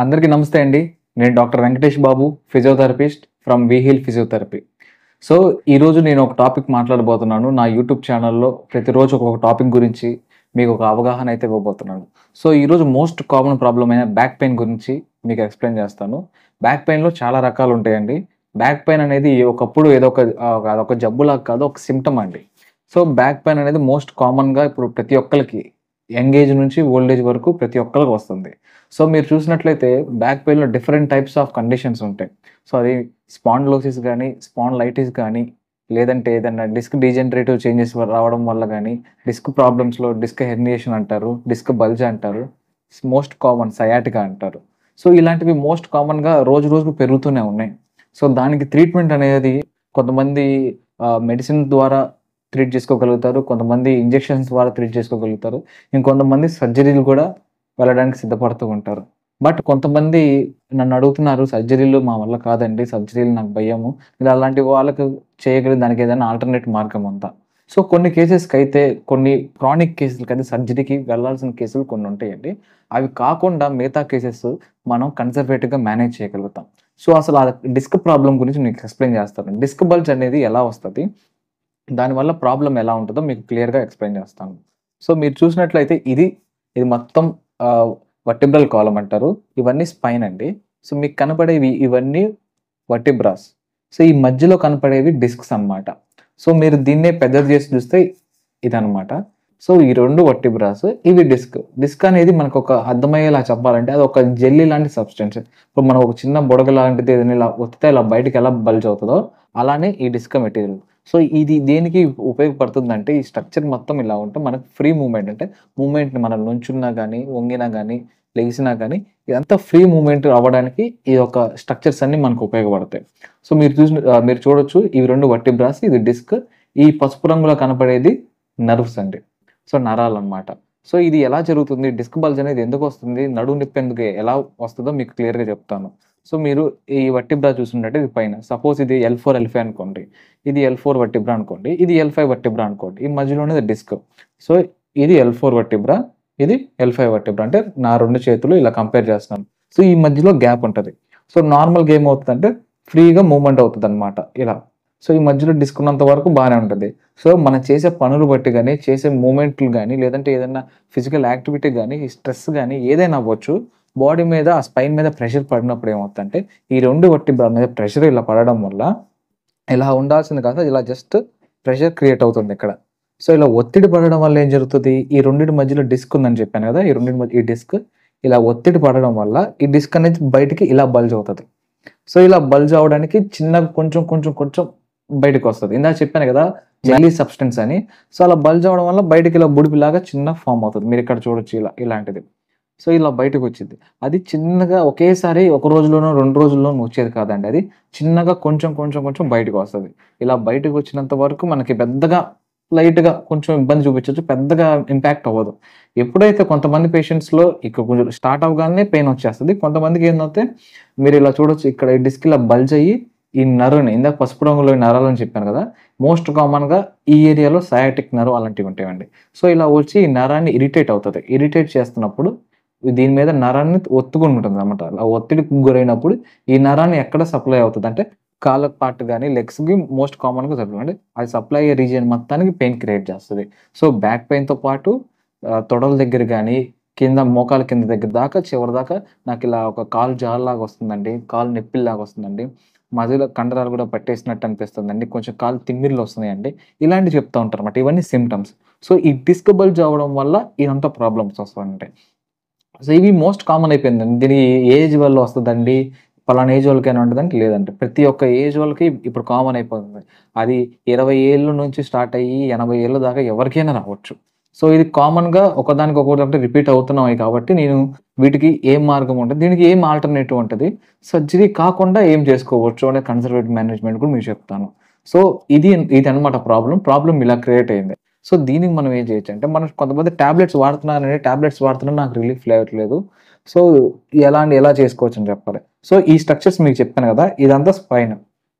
అందరికీ నమస్తే అండి. నేను doctor Venkatesh Babu, physiotherapist from We Heal Physiotherapy. So, ఈరోజు నేను ఒక టాపిక్ మాట్లాడబోతున్నాను. నా యూట్యూబ్ ఛానల్‌లో ప్రతిరోజు ఒక్కొక్క టాపిక్ గురించి మీకు ఒక అవగాహన అయితే ఇవ్వబోతున్నాను. సో, ఈరోజు మోస్ట్ కామన్ ప్రాబ్లమ్ అయిన బ్యాక్ పెయిన్ గురించి మీకు ఎక్స్‌ప్లెయిన్ చేస్తాను. బ్యాక్ పెయిన్‌లో చాలా రకాలు ఉంటాయండి. బ్యాక్ పెయిన్ అనేది ఒకప్పుడు ఏదో ఒక అదొక జబ్బులాగా కాదు, ఒక సింప్టమ్ అండి. సో, బ్యాక్ పెయిన్ అనేది మోస్ట్ కామన్‌గా ఇప్పుడు ప్రతి ఒక్కళ్ళకి యంగ్ ఏజ్ నుంచి ఓల్డ్ ఏజ్ వరకు ప్రతి ఒక్కళ్ళకి వస్తుంది. సో, మీరు చూసినట్లయితే బ్యాక్ పెయిన్‌లో డిఫరెంట్ టైప్స్ ఆఫ్ కండిషన్స్ ఉంటాయి. సో, అది స్పాండిలోసిస్ గానీ, స్పాండిలైటిస్ గానీ, లేదంటే ఏదన్నా డిస్క్ డీజనరేటివ్ చేంజెస్ రావడం వల్ల గానీ, డిస్క్ ప్రాబ్లమ్స్‌లో డిస్క్ హెర్నియేషన్ అంటారు, డిస్క్ బల్జ్ అంటారు, మోస్ట్ కామన్ సయాటికా అంటారు. సో, ఇలాంటివి మోస్ట్ కామన్‌గా రోజు రోజుకు పెరుగుతూనే ఉన్నాయి. సో, దానికి ట్రీట్మెంట్ అనేది కొంతమంది మెడిసిన్ ద్వారా ట్రీట్ చేసుకోగలుగుతారు. కొంతమంది ఇంజెక్షన్స్ ద్వారా ట్రీట్ చేసుకోగలుగుతారు. ఇంకొంతమంది సర్జరీలు కూడా వెళ్ళడానికి సిద్ధపడుతూ ఉంటారు. బట్ కొంతమంది నన్నడుగుతున్నారు, "సర్జరీలు మా వల్ల కాదండి. సర్జరీలు నాకు భయము." ఇలా అలాంటి వాళ్ళకు చేయగలిగే దానికి ఏదైనా ఆల్టర్‌నేట్ మార్గం ఉందా? సో, కొన్ని కేసెస్‌కైతే కొన్ని క్రానిక్ కేసులకైతే సర్జరీకి వెళ్ళాల్సిన కేసులు కొన్నుంటాయండి. అవి కాకుండా మిగతా కేసెస్ మనం కన్జర్వేటివ్‌గా మేనేజ్ చేయగలుగుతాం. సో, అసలు ఆ డిస్క్ ప్రాబ్లమ్ గురించి మీకు ఎక్స్‌ప్లెయిన్ చేస్తాను. డిస్క్ బల్జ్ అనేది ఎలా వస్తది? దానివల్ల ప్రాబ్లమ్ ఎలా ఉంటదో మీకు క్లియర్‌గా ఎక్స్‌ప్లెయిన్ చేస్తాను. సో, మీరు చూసినట్లయితే ఇది మొత్తం ఆహ్, వర్టిబ్రల్ కాలమ్ అంటారు. ఇవన్నీ స్పైన్ అండి. సో, మీకు కనపడేవి ఇవన్నీ వర్టిబ్రాస్. సో, ఈ మధ్యలో కనపడేవి డిస్క్స్ అన్నమాట. సో, మీరు దీన్నే పెద్దది చేసి చూస్తే ఇదనమాట. సో, ఈ 2 వర్టిబ్రాస్, ఇవి డిస్క్. డిస్క్ అనేది మనకొక అర్థమయ్యేలా చెప్పాలంటే అదొక జెల్లీ లాంటి సబ్స్టెన్స్. ఇప్పుడు మనం ఒక చిన్న బుడగ లాంటిది ఏదైనా ఇలా ఒత్తితే ఇలా బయటికి ఎలా బల్జ్ అవుతదో అలానే ఈ డిస్క్ మెటీరియల్. సో, ఇది దేనికి ఉపయోగపడుతుందంటే ఈ స్ట్రక్చర్ మొత్తం ఇలా ఉంటే మనకు ఫ్రీ మూవ్‌మెంట్ అంటే మూవ్‌మెంట్‌ని మనం నుంచున్నా గానీ, వంగినా గానీ, లెగిసినా గానీ ఇదంతా ఫ్రీ మూవ్‌మెంట్ అవ్వడానికి ఈ యొక్క స్ట్రక్చర్స్ అన్నీ మనకు ఉపయోగపడతాయి. సో, మీరు చూడొచ్చు ఇవి 2 వర్టిబ్రాస్, ఇది డిస్క్. ఈ పసుపు రంగులో కనపడేది నర్వ్స్ అండి. సో, నరాలన్నమాట. సో, ఇది ఎలా జరుగుతుంది? డిస్క్ బల్జ్ అనేది ఎందుకొస్తుంది? నడుము నొప్పి ఎందుకు ఎలా వస్తదో మీకు క్లియర్‌గా చెప్తాను. సో, మీరు ఈ వర్టిబ్రా చూస్తున్నట్టే ఇది పైన. సపోజ్ ఇది L4, L5 అనుకోండి. ఇది L4 వర్టిబ్రా అనుకోండి. ఇది L5 వర్టిబ్రా అనుకోండి. ఈ మధ్యలో ఉన్నది డిస్క్. సో, ఇది L4 వర్టిబ్రా. ఇది L5 వర్టిబ్రా. అంటే నా 2 చేతులు ఇలా కంపేర్ చేస్తున్నాను. సో, ఈ మధ్యలో గ్యాప్ ఉంటది. సో, నార్మల్‌గా ఏమవుతదంటే ఫ్రీగా మూవ్‌మెంట్ అవుతదనమాట ఇలా. సో, ఈ మధ్యలో డిస్క్ ఉన్నంత వరకు బానే ఉంటది. సో, మనం చేసే పనులు బట్టి గాని, చేసే మూవ్‌మెంట్లు గాని, లేదంటే ఏదన్నా ఫిజికల్ యాక్టివిటీ గాని, ఈ స్ట్రెస్ గాని ఏదైనా అవ్వచ్చు. బాడీ మీద ఆ స్పైన్ మీద ప్రెషర్ పడినప్పుడు ఏమవుతదంటే, ఈ 2 వర్టిబ్రా మీద ప్రెషర్ ఇలా పడడం వల్ల ఇలా ఉండాల్సింది కాదు. ఇలా జస్ట్ ప్రెషర్ క్రియేట్ అవుతుందిక్కడ. సో, ఇలా ఒత్తిడి పడడం వల్ల ఏం జరుగుతది? ఈ రెండిటి మధ్యలో డిస్క్ ఉందని చెప్పాను గదా! ఈ రెండిటి మధ్య ఈ డిస్క్ ఇలా ఒత్తిడి పడడం వల్ల ఈ డిస్క్ అనేది బయటికి ఇలా బల్జ్ అవుతది. సో, ఇలా బల్జ్ అవ్వడానికి చిన్నగా కొంచెం బయటికొస్తది. ఇందాక చెప్పాను గదా! జెల్లీ సబ్స్టెన్స్ అని. సో, అలా బల్జ్ అవ్వడం వల్ల బయటికి ఇలా బుడిపిలాగా చిన్నగా ఫార్మ్ అవుతది. మీరిక్కడ చూడొచ్చు ఇలాంటిది. సో, ఇలా బయటకొచ్చిద్ది. అది చిన్నగా ఒకేసారి ఒక రోజులోనో, 2 రోజుల్లోనో వచ్చేది కాదండి. అది చిన్నగా కొంచెం బయటకొస్తది. ఇలా బయటకొచ్చినంత వరకు మనకి పెద్దగా లైట్‌గా కొంచెం ఇబ్బంది చూపించొచ్చు. పెద్దగా ఇంపాక్ట్ అవ్వదు. ఎప్పుడైతే కొంతమంది పేషెంట్స్‌లో ఇక కొంచెం స్టార్ట్ అవ్వగానే పెయిన్ వచ్చేస్తది. కొంతమందికి ఏందంటే మీరిలా చూడొచ్చు, ఇక్కడ ఈ డిస్క్ ఇలా బల్జ్ అయ్యి ఈ నర్వ్‌ని ఇందాక పసుపు రంగులో నరాలని చెప్పాను గదా! మోస్ట్ కామన్‌గా ఈ ఏరియాలో సయాటిక్ నర్వ్ అలాంటివి ఉంటాయండి. సో, ఇలా వచ్చి ఈ నరాన్ని ఇరిటేట్ అవుతది. ఇరిటేట్ చేస్తున్నప్పుడు దీని మీద నరాన్ని ఒత్తుకొని ఉంటుందన్నమాట. అలా ఒత్తిడికి గురైనప్పుడు ఈ నరాన్ని ఎక్కడ సప్లై అవుతదంటే కాళ్ళ పార్ట్ గాని, లెగ్స్‌కి మోస్ట్ కామన్‌గా సప్లై అంటే అది సప్లై అయ్యే రీజియన్ మొత్తానికి పెయిన్ క్రియేట్ చేస్తది. సో, బ్యాక్ పెయిన్‌తో పాటు తొడల దగ్గర గాని, కింద మోకాళ్ళ కింద దగ్గర దాకా చివరి దాకా నాకిలా ఒక కాలు జారులాగా వస్తుందండి. కాలు నొప్పిల్లాగా వస్తుందండి. మధ్యలో కండరాలు గూడా పట్టేసినట్టు అనిపిస్తుందండి. కొంచెం కాళ్ళు తిమ్మిర్లొస్తున్నాయండి. ఇలాంటివి చెప్తా ఉంటారన్నమాట. ఇవన్నీ సింప్టమ్స్. సో, ఈ డిస్క్ బల్జ్ అవ్వడం వల్ల ఇదంతా ప్రాబ్లమ్స్ వస్తుంటాయి. సో, ఇవి మోస్ట్ కామన్ అయిపోయిందండి. దీనికి ఏ ఏజ్ వల్ల వస్తదండి? పలానా ఏజ్ వాళ్ళకేనా ఉంటదంటే లేదండి. ప్రతి ఒక్క ఏజ్ వాళ్ళకి ఇప్పుడు కామన్ అయిపోతుంది. అది 20 ఏళ్ల నుంచి స్టార్ట్ అయ్యి 80 ఏళ్ల దాకా ఎవరికైనా రావచ్చు. సో, ఇది కామన్‌గా ఒకదానికొకటి రిపీట్ అవుతున్నాయి కాబట్టి నేను వీటికి ఏం మార్గం ఉంటది? దీనికి ఏం ఆల్టర్‌నేటివ్ ఉంటది? సర్జరీ కాకుండా ఏం చేసుకోవచ్చు అనే కన్జర్వేటివ్ మేనేజ్‌మెంట్ కూడా మీకు చెప్తాను. సో, ఇదనమాట ప్రాబ్లమ్. ప్రాబ్లమ్ ఇలా క్రియేట్ అయింది. సో, దీనికి మనం ఏం చేయొచ్చంటే, మనం కొంతమంది టాబ్లెట్స్ వాడుతున్నారండి. టాబ్లెట్స్ వాడుతున్నా నాకు రిలీఫ్ లేవట్లేదు. సో, ఎలా చేసుకోవచ్చని చెప్పాలి. సో, ఈ స్ట్రక్చర్స్ మీకు చెప్పాను గదా! ఇదంతా స్పైన్.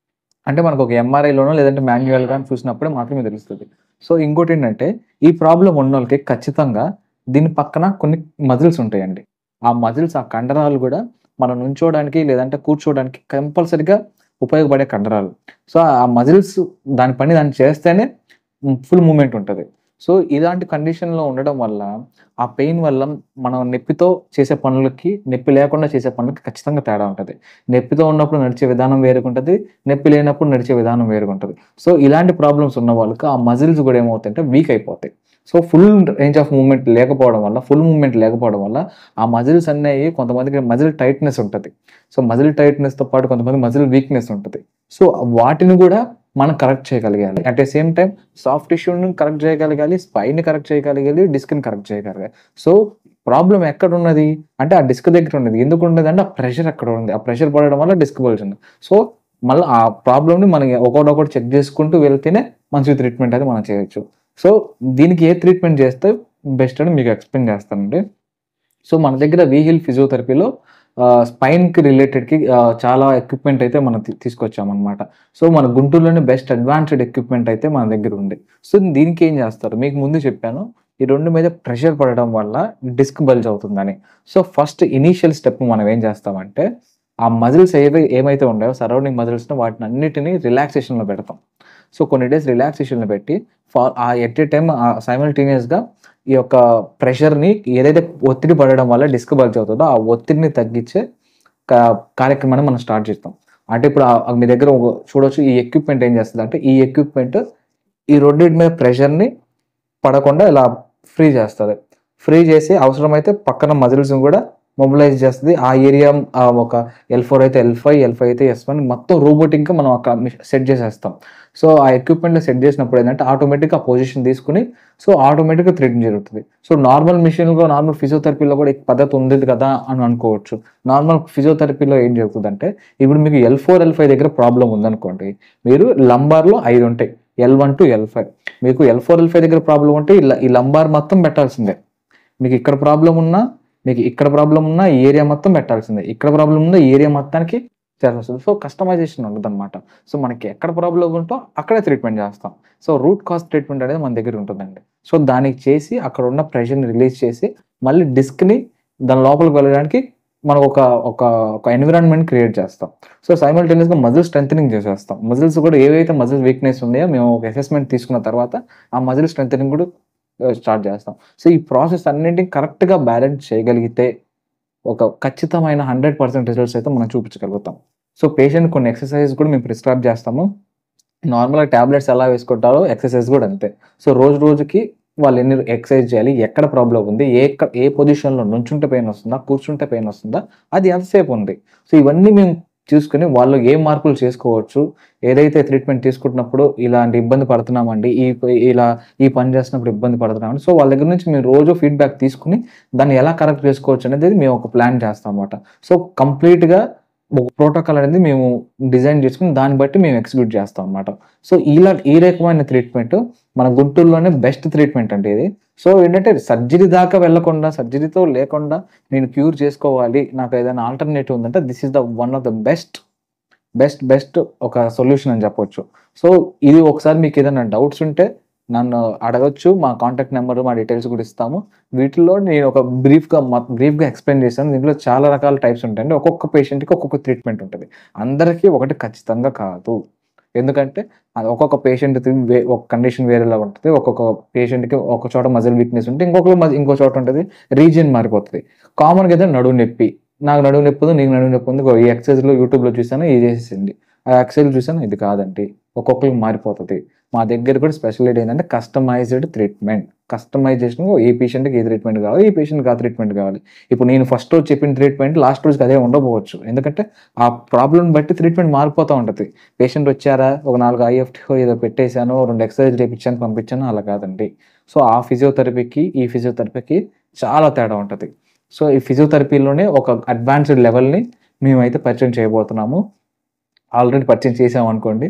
అంటే మనకొక ఎంఆర్ఐలోనో లేదంటే మాన్యుయల్‌గా చూసినప్పుడే మాత్రమే తెలుస్తది. సో, ఇంకోటేంటంటే ఈ ప్రాబ్లమ్ ఉన్నోళ్ళకి ఖచ్చితంగా దీని పక్కన కొన్ని మజిల్స్ ఉంటాయండి. ఆ మజిల్స్, ఆ కండరాలు గూడా మనం నుంచోడానికి లేదంటే కూర్చోవడానికి కంపల్సరీగా ఉపయోగపడే కండరాలు. సో, ఆ మజిల్స్ దాని పని దాన్ని చేస్తేనే ఫుల్ మూవ్‌మెంట్ ఉంటది. సో, ఇలాంటి కండిషన్‌లో ఉండడం వల్ల, ఆ పెయిన్ వల్ల మనం నొప్పితో చేసే పనులకి, నొప్పి లేకుండా చేసే పనులకి ఖచ్చితంగా తేడా ఉంటది. నొప్పితో ఉన్నప్పుడు నడిచే విధానం వేరుగుంటది. నొప్పి లేనప్పుడు నడిచే విధానం వేరుగుంటది. సో, ఇలాంటి ప్రాబ్లమ్స్ ఉన్న వాళ్ళకి ఆ మజిల్స్ గూడా ఏమవుతాయంటే వీక్ అయిపోతాయి. So, full range of movement లేకపోవడం వల్ల, ఫుల్ మూవ్‌మెంట్ లేకపోవడం వల్ల ఆ మజిల్స్ అనేయి కొంతమందికి మజిల్ టైట్‌నెస్ ఉంటది. సో, మజిల్ టైట్‌నెస్‌తో పాటు కొంతమంది మజిల్ వీక్‌నెస్ ఉంటది. సో, వాటిని గూడా మనం కరెక్ట్ చేయగలగాలి. At the same time soft టిష్యూని కరెక్ట్ చేయగలగాలి, స్పైన్‌ని కరెక్ట్ చేయగలగాలి, డిస్క్‌ని కరెక్ట్ చేయగలగాలి. సో, ప్రాబ్లమ్ ఎక్కడున్నది? అంటే ఆ డిస్క్ దగ్గర ఉన్నది. ఎందుకున్నదంటే ఆ ప్రెషర్ అక్కడ ఉంది. ఆ ప్రెషర్ పడడం వల్ల డిస్క్ బల్జింది. సో, మళ్ళా ఆ ప్రాబ్లమ్‌ని మనం ఒకటొకటి చెక్ చేసుకుంటూ వెళ్తేనే మంచి ట్రీట్మెంట్ అది మనం చేయొచ్చు. సో, దీనికి ఏ ట్రీట్మెంట్ చేస్తే బెస్ట్ అని మీకు ఎక్స్‌ప్లెయిన్ చేస్తానండి. సో, మన దగ్గర వీహిల్ ఫిజియోథెరపీలో స్పైన్‌కి రిలేటెడ్‌కి చాలా ఎక్విప్‌మెంట్ అయితే మనం తీసుకొచ్చామనమాట. సో, మన గుంటూరులోనే బెస్ట్ అడ్వాన్స్‌డ్ ఎక్విప్‌మెంట్ అయితే మన దగ్గర ఉంది. సో, దీనికి ఏం చేస్తారు? మీకు ముందు చెప్పాను. ఈ 2 మీద ప్రెషర్ పడడం వల్ల డిస్క్ బల్జ్ అవుతుందని. సో, ఫస్ట్ ఇనీషియల్ స్టెప్ మనం ఏం చేస్తామంటే, ఆ మజిల్స్ ఏమైతే ఉన్నాయో సరౌండింగ్ మజిల్స్‌ని వాటినన్నిటిని రిలాక్సేషన్‌లో పెడతాం. సో, కొన్ని డేస్ రిలాక్సేషన్‌లో పెట్టి ఎట్ ఎ టైమ్ సైమల్టేనియస్‌గా ఈ యొక్క ప్రెషర్‌ని ఏదైతే ఒత్తిడి పడడం వల్ల డిస్క్ బల్జ్ అవుతదో, ఆ ఒత్తిడిని తగ్గించే కా కార్యక్రమాన్ని మనం స్టార్ట్ చేస్తాం. అంటే ఇప్పుడు మీ దగ్గర చూడొచ్చు ఈ ఎక్విప్‌మెంట్ ఏం చేస్తదంటే, ఈ ఎక్విప్‌మెంట్ ఈ రెండిటి మీద ప్రెషర్‌ని పడకుండా ఇలా ఫ్రీ చేస్తది. ఫ్రీ చేసి అవసరమైతే పక్కన మజిల్స్‌ని గూడా మొబిలైజ్ చేస్తది. ఆ ఏరియా ఒక L4 అయితే L5, L5 అయితే S1 మొత్తం రోబోటిక్‌గా మనం అక్కడ సెట్ చేసేస్తాం. సో, ఆ ఎక్విప్‌మెంట్‌లో సెట్ చేసినప్పుడు ఏందంటే ఆటోమేటిక్‌గా ఆ పొజిషన్ తీసుకొని సో, ఆటోమేటిక్‌గా థ్రెడింగ్ జరుగుతది. సో, నార్మల్ మెషిన్‌లో నార్మల్ ఫిజియోథెరపీలో కూడా ఈ పద్ధతి ఉంది కదా అని అనుకోవచ్చు. నార్మల్ ఫిజియోథెరపీలో ఏం జరుగుతదంటే ఇప్పుడు మీకు L4, L5 దగ్గర ప్రాబ్లమ్ ఉందనుకోండి. మీరు లంబార్‌లో 5 ఉంటాయి. L1 టు L5 మీకు L4, L5 దగ్గర ప్రాబ్లమ్ ఉంటే ఈ లంబార్ మొత్తం పెట్టాల్సిందే. మీకు ఇక్కడ ప్రాబ్లమ్ ఉన్నా, మీకు ఇక్కడ ప్రాబ్లమ్ ఉన్నా ఈ ఏరియా మొత్తం పెట్టాల్సిందే. ఇక్కడ ప్రాబ్లమ్ ఉందా ఈ ఏరియా మొత్తానికి చేయాల్సొస్తది. సో, కస్టమైజేషన్ ఉండదనమాట. సో, మనకి ఎక్కడ ప్రాబ్లమ్ ఉంటో అక్కడే ట్రీట్మెంట్ చేస్తాం. సో, రూట్ కాజ్ ట్రీట్మెంట్ అనేది మన దగ్గర ఉంటుందండి. సో, దానికి చేసి అక్కడ ఉన్న ప్రెషర్‌ని రిలీజ్ చేసి మళ్ళీ డిస్క్‌ని దాని లోపలికి వెళ్ళడానికి మనం ఒక ఒక ఒక ఎన్విరాన్మెంట్ క్రియేట్ చేస్తాం. సో, సైమల్టేనియస్‌గా మజిల్ స్ట్రెంథెనింగ్ చేసేస్తాం. మజిల్స్ కూడా ఏవైతే మజిల్ వీక్‌నెస్ ఉన్నాయో మేము ఒక అసెస్మెంట్ తీసుకున్న తర్వాత ఆ మజిల్ స్ట్రెంథెనింగ్ కూడా స్టార్ట్ చేస్తాం. సో, ఈ ప్రాసెస్ అన్నిటిని కరెక్ట్‌గా బ్యాలెన్స్ చేయగలిగితే ఒక ఖచ్చితమైన 100% రిజల్ట్స్ అయితే మనం చూపించగలుగుతాం. సో, పేషెంట్‌కి కొన్ని ఎక్సర్‌సైజెస్ కూడా మేము ప్రిస్క్రైబ్ చేస్తాము. నార్మల్‌గా టాబ్లెట్స్ ఎలా వేసుకుంటారో ఎక్సర్‌సైజ్ కూడా అంతే. సో, రోజు రోజుకి వాళ్ళు ఎన్ని ఎక్సర్‌సైజ్ చేయాలి, ఎక్కడ ప్రాబ్లమ్ ఉంది, ఏ పొజిషన్‌లో నుంచుంటే పెయిన్ వస్తుందా, కూర్చుంటే పెయిన్ వస్తుందా, అది ఎంతసేపు ఉంది. సో, ఇవన్నీ మేము చూసుకొని వాళ్ళు ఏ మార్పులు చేసుకోవచ్చు, ఏదైతే ట్రీట్మెంట్ తీసుకుంటున్నప్పుడు ఇలాంటి ఇబ్బంది పడుతున్నామండి, ఇలా ఈ పని చేస్తున్నప్పుడు ఇబ్బంది పడుతున్నామండి. సో, వాళ్ళ దగ్గర నుంచి మేము రోజు ఫీడ్‌బ్యాక్ తీసుకొని దాన్ని ఎలా కరెక్ట్ చేసుకోవచ్చు అనేది మేము ఒక ప్లాన్ చేస్తామన్నమాట. సో, కంప్లీట్‌గా ఒక ప్రోటోకాల్ అనేది మేము డిజైన్ చేసుకొని దాన్ని బట్టి మేము ఎగ్జిక్యూట్ చేస్తాం అన్నమాట. సో, ఈ రకమైన ట్రీట్మెంట్ మన గుంటూరులోనే బెస్ట్ ట్రీట్మెంట్ అండి ఇది. సో, ఏంటంటే సర్జరీ దాకా వెళ్ళకుండా, సర్జరీతో లేకుండా నేను క్యూర్ చేసుకోవాలి, నాకు ఏదైనా ఆల్టర్‌నేటివ్ ఉందంటే this is the one of the best ఒక సొల్యూషన్ అని చెప్పొచ్చు. సో, ఇది ఒకసారి మీకేదైనా డౌట్స్ ఉంటే నన్ను అడగొచ్చు. మా కాంటాక్ట్ నంబర్, మా డీటెయిల్స్ కూడా ఇస్తాము. వీటిలో నేను ఒక బ్రీఫ్‌గా ఎక్స్‌ప్లెయిన్ చేశాను. దీంట్లో చాలా రకాల టైప్స్ ఉంటాయండి. ఒక్కొక్క పేషెంట్‌కి ఒక్కొక్క ట్రీట్మెంట్ ఉంటది. అందరికీ ఒకటి ఖచ్చితంగా కాదు. ఎందుకంటే అది ఒక్కొక్క పేషెంట్‌ది ఒక కండిషన్ వేరేలా ఉంటది. ఒక్కొక్క పేషెంట్‌కి ఒక చోట మజిల్ వీక్‌నెస్ ఉంటే ఇంకో చోట ఉంటది. రీజియన్ మారిపోతది. కామన్‌గా అయితే నడుము నొప్పి. నాకు నడుము నొప్పి ఉంది, నీకు నడుము నొప్పి ఉంది. ఈ ఎక్సర్‌సైజ్‌లో యూట్యూబ్‌లో చూసాను ఇది చేసేసేయండి. ఆ ఎక్సర్‌సైజ్ చూసాను ఇది కాదండి. ఒక్కొక్కళ్ళకి మారిపోతది. మా దగ్గర కూడా స్పెషాలిటీ ఏంటంటే కస్టమైజ్డ్ ట్రీట్మెంట్. కస్టమైజేషన్ ఏ పేషెంట్‌కి ఏ ట్రీట్మెంట్ కావాలి, ఏ పేషెంట్‌కి ఆ ట్రీట్మెంట్ కావాలి. ఇప్పుడు నేను ఫస్ట్ రోజు చెప్పిన ట్రీట్మెంట్ లాస్ట్ రోజుకి అదే ఉండకపోవచ్చు. ఎందుకంటే ఆ ప్రాబ్లమ్‌ని బట్టి ట్రీట్మెంట్ మారిపోతా ఉంటది. పేషెంట్ వచ్చారా, ఒక 4 ఐఎఫ్‌టిఓ ఏదో పెట్టేసాను, 2 ఎక్సర్‌సైజ్‌లు చేపించాను, పంపించాను అలా కాదండి. సో, ఆ ఫిజియోథెరపీకి, ఈ ఫిజియోథెరపీకి చాలా తేడా ఉంటది. సో, ఈ ఫిజియోథెరపీలోనే ఒక అడ్వాన్స్‌డ్ లెవెల్‌ని మేమైతే పరిచయం చేయబోతున్నాము. ఆల్రెడీ పరిచయం చేసామనుకోండి.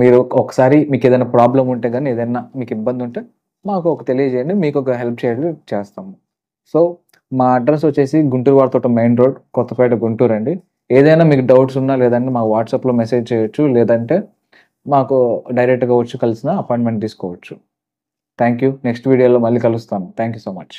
మీరు ఒకసారి మీకేదైనా ప్రాబ్లమ్ ఉంటే గాని, ఏదైనా మీకు ఇబ్బందుంటే మాకు తెలియజేయండి. మీకొక హెల్ప్ చేస్తాము. సో, మా అడ్రెస్ వచ్చేసి గుంటూరు వారతోట మెయిన్ రోడ్, కొత్తపేట గుంటూరండి. ఏదైనా మీకు డౌట్స్ ఉన్నా లేదంటే మా వాట్సాప్‌లో మెసేజ్ చేయొచ్చు. లేదంటే మాకు డైరెక్ట్‌గా వచ్చి కలిసినా అపాయింట్‌మెంట్ తీసుకోవచ్చు. Thank you. నెక్స్ట్ వీడియోలో మళ్ళీ కలుస్తాను. Thank you so much.